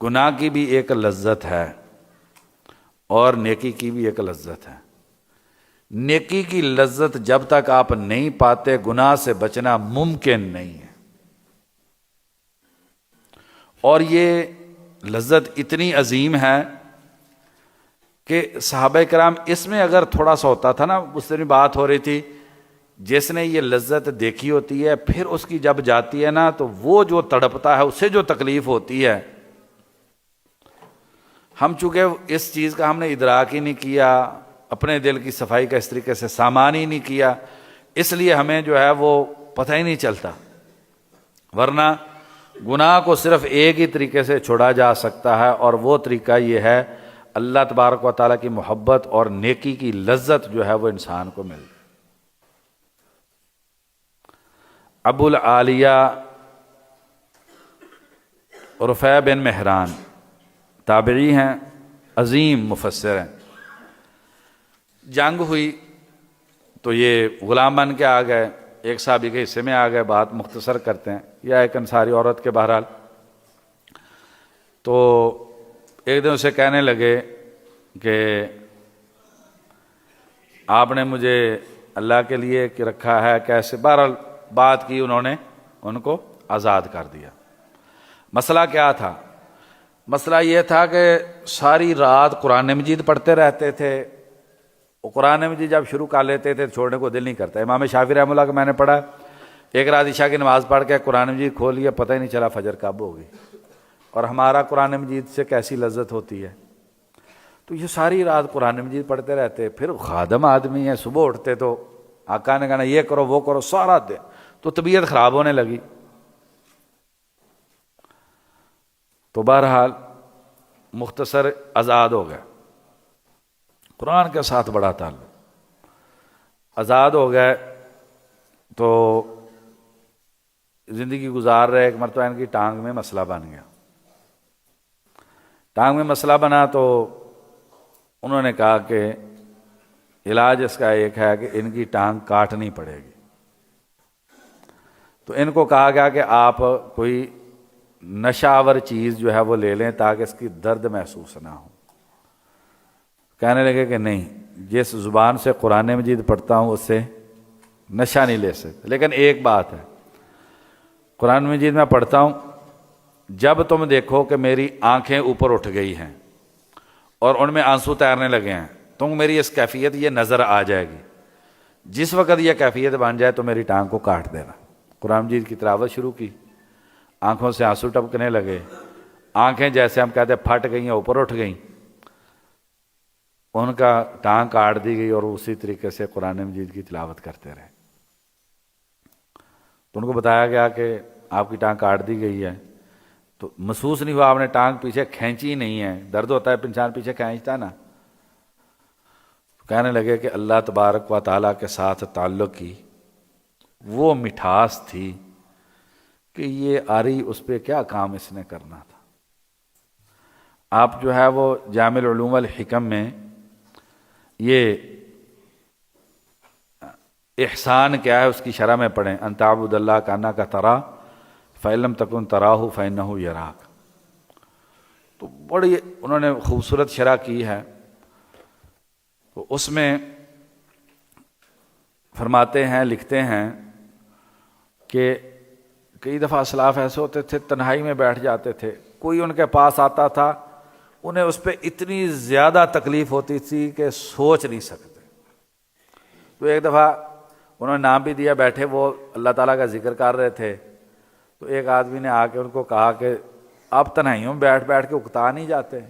گناہ کی بھی ایک لذت ہے اور نیکی کی بھی ایک لذت ہے۔ نیکی کی لذت جب تک آپ نہیں پاتے گناہ سے بچنا ممکن نہیں ہے، اور یہ لذت اتنی عظیم ہے کہ صحابہ کرام اس میں اگر تھوڑا سا ہوتا تھا نا، اس دن بات ہو رہی تھی، جس نے یہ لذت دیکھی ہوتی ہے پھر اس کی جب جاتی ہے نا تو وہ جو تڑپتا ہے، اسے جو تکلیف ہوتی ہے، ہم چونکہ اس چیز کا ہم نے ادراک ہی نہیں کیا، اپنے دل کی صفائی کا اس طریقے سے سامان ہی نہیں کیا، اس لیے ہمیں جو ہے وہ پتہ ہی نہیں چلتا۔ ورنہ گناہ کو صرف ایک ہی طریقے سے چھوڑا جا سکتا ہے، اور وہ طریقہ یہ ہے اللہ تبارک و تعالیٰ کی محبت اور نیکی کی لذت جو ہے وہ انسان کو مل۔ ابو العالیہ رفیع بن مہران تابعی ہیں، عظیم مفسر ہیں۔ جنگ ہوئی تو یہ غلام بن کے آ گئے، ایک صحابی کے حصے میں آ گئے، بات مختصر کرتے ہیں، یا ایک انصاری عورت کے بہرحال، تو ایک دن اسے کہنے لگے کہ آپ نے مجھے اللہ کے لیے رکھا ہے کیسے؟ بہرحال بات کی، انہوں نے ان کو آزاد کر دیا۔ مسئلہ کیا تھا؟ مسئلہ یہ تھا کہ ساری رات قرآن مجید پڑھتے رہتے تھے، وہ قرآن مجید جب شروع کر لیتے تھے چھوڑنے کو دل نہیں کرتا۔ امام شافعی رحمہ اللہ کا میں نے پڑھا، ایک رات عشاء کی نماز پڑھ کے قرآن مجید کھول لیا، پتہ ہی نہیں چلا فجر کب ہوگی، اور ہمارا قرآن مجید سے کیسی لذت ہوتی ہے۔ تو یہ ساری رات قرآن مجید پڑھتے رہتے، پھر خادم آدمی ہیں، صبح اٹھتے تو آقا نے کہنا یہ کرو وہ کرو، سارا دن تو طبیعت خراب ہونے لگی۔ تو بہرحال مختصر آزاد ہو گئے، قرآن کے ساتھ بڑا تعلق، آزاد ہو گئے تو زندگی گزار رہے۔ ایک مرتبہ ان کی ٹانگ میں مسئلہ بن گیا، ٹانگ میں مسئلہ بنا تو انہوں نے کہا کہ علاج اس کا ایک ہے کہ ان کی ٹانگ کاٹنی پڑے گی۔ تو ان کو کہا گیا کہ آپ کوئی نشہ آور چیز جو ہے وہ لے لیں تاکہ اس کی درد محسوس نہ ہو۔ کہنے لگے کہ نہیں، جس زبان سے قرآن مجید پڑھتا ہوں اس سے نشہ نہیں لے سکتے، لیکن ایک بات ہے، قرآن مجید میں پڑھتا ہوں، جب تم دیکھو کہ میری آنکھیں اوپر اٹھ گئی ہیں اور ان میں آنسو تیرنے لگے ہیں، تم میری اس کیفیت یہ نظر آ جائے گی، جس وقت یہ کیفیت بن جائے تو میری ٹانگ کو کاٹ دینا۔ قرآن مجید کی تلاوت شروع کی، آنکھوں سے آنسو ٹپکنے لگے، آنکھیں جیسے ہم کہتے ہیں پھٹ گئیں یا اوپر اٹھ گئیں، ان کا ٹانگ کاٹ دی گئی، اور اسی طریقے سے قرآن مجید کی تلاوت کرتے رہے۔ تو ان کو بتایا گیا کہ آپ کی ٹانگ کاٹ دی گئی ہے، تو محسوس نہیں ہوا آپ نے ٹانگ پیچھے کھینچی نہیں ہے، درد ہوتا ہے انسان پیچھے کھینچتا ہے نا۔ کہنے لگے کہ اللہ تبارک و تعالیٰ کے ساتھ تعلق کی وہ مٹھاس تھی کہ یہ آری اس پہ کیا کام اس نے کرنا تھا۔ آپ جو ہے وہ جامع العلوم والحکم میں یہ احسان کیا ہے اس کی شرح میں پڑھیں، ان تعبد اللہ کانک تراہ فإن لم تکن تراہ فإنہ یراک۔ تو بڑی انہوں نے خوبصورت شرح کی ہے، تو اس میں فرماتے ہیں، لکھتے ہیں کہ کئی دفعہ اسلاف ایسے ہوتے تھے تنہائی میں بیٹھ جاتے تھے، کوئی ان کے پاس آتا تھا، انہیں اس پہ اتنی زیادہ تکلیف ہوتی تھی کہ سوچ نہیں سکتے۔ تو ایک دفعہ انہوں نے نام بھی دیا، بیٹھے وہ اللہ تعالیٰ کا ذکر کر رہے تھے، تو ایک آدمی نے آ کے ان کو کہا کہ آپ تنہائیوں میں بیٹھ بیٹھ کے اکتا نہیں جاتے؟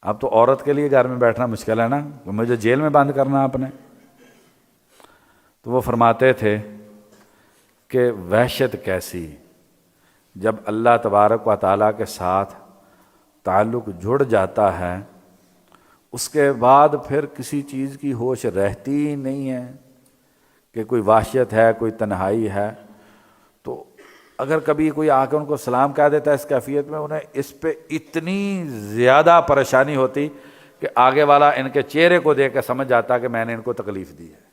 اب تو عورت کے لیے گھر میں بیٹھنا مشکل ہے نا، مجھے جیل میں بند کرنا آپ نے۔ تو وہ فرماتے تھے کہ وحشت کیسی جب اللہ تبارک و تعالیٰ کے ساتھ تعلق جڑ جاتا ہے، اس کے بعد پھر کسی چیز کی ہوش رہتی ہی نہیں ہے کہ کوئی وحشت ہے، کوئی تنہائی ہے۔ تو اگر کبھی کوئی آ کے ان کو سلام کہہ دیتا ہے اس کیفیت میں، انہیں اس پہ اتنی زیادہ پریشانی ہوتی کہ آگے والا ان کے چہرے کو دیکھ کے سمجھ جاتا کہ میں نے ان کو تکلیف دی ہے۔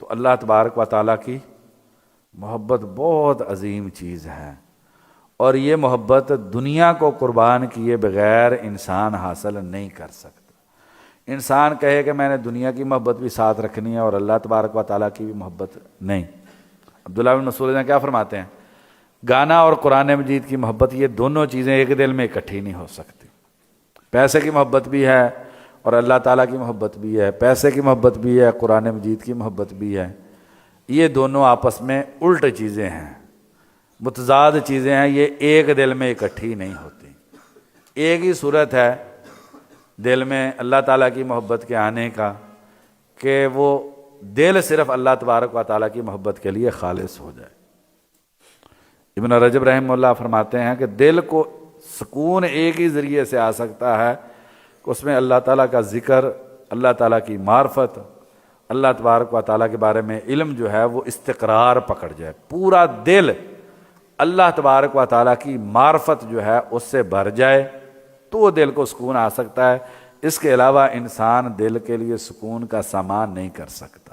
تو اللہ تبارک و تعالیٰ کی محبت بہت عظیم چیز ہے، اور یہ محبت دنیا کو قربان کیے بغیر انسان حاصل نہیں کر سکتا۔ انسان کہے کہ میں نے دنیا کی محبت بھی ساتھ رکھنی ہے اور اللہ تبارک و تعالیٰ کی بھی محبت، نہیں۔ عبداللہ بن مسعود کیا فرماتے ہیں؟ گانا اور قرآن مجید کی محبت، یہ دونوں چیزیں ایک دل میں اکٹھی نہیں ہو سکتی۔ پیسے کی محبت بھی ہے اور اللہ تعالیٰ کی محبت بھی ہے، پیسے کی محبت بھی ہے، قرآن مجید کی محبت بھی ہے، یہ دونوں آپس میں الٹ چیزیں ہیں، متضاد چیزیں ہیں، یہ ایک دل میں اکٹھی نہیں ہوتی۔ ایک ہی صورت ہے دل میں اللہ تعالیٰ کی محبت کے آنے کا کہ وہ دل صرف اللہ تبارک و تعالیٰ کی محبت کے لیے خالص ہو جائے۔ ابن رجب رحمہ اللہ فرماتے ہیں کہ دل کو سکون ایک ہی ذریعے سے آ سکتا ہے کہ اس میں اللہ تعالیٰ کا ذکر، اللہ تعالیٰ کی معرفت، اللہ تبارک و تعالیٰ کے بارے میں علم جو ہے وہ استقرار پکڑ جائے، پورا دل اللہ تبارک و تعالیٰ کی معرفت جو ہے اس سے بھر جائے تو دل کو سکون آ سکتا ہے۔ اس کے علاوہ انسان دل کے لیے سکون کا سامان نہیں کر سکتا۔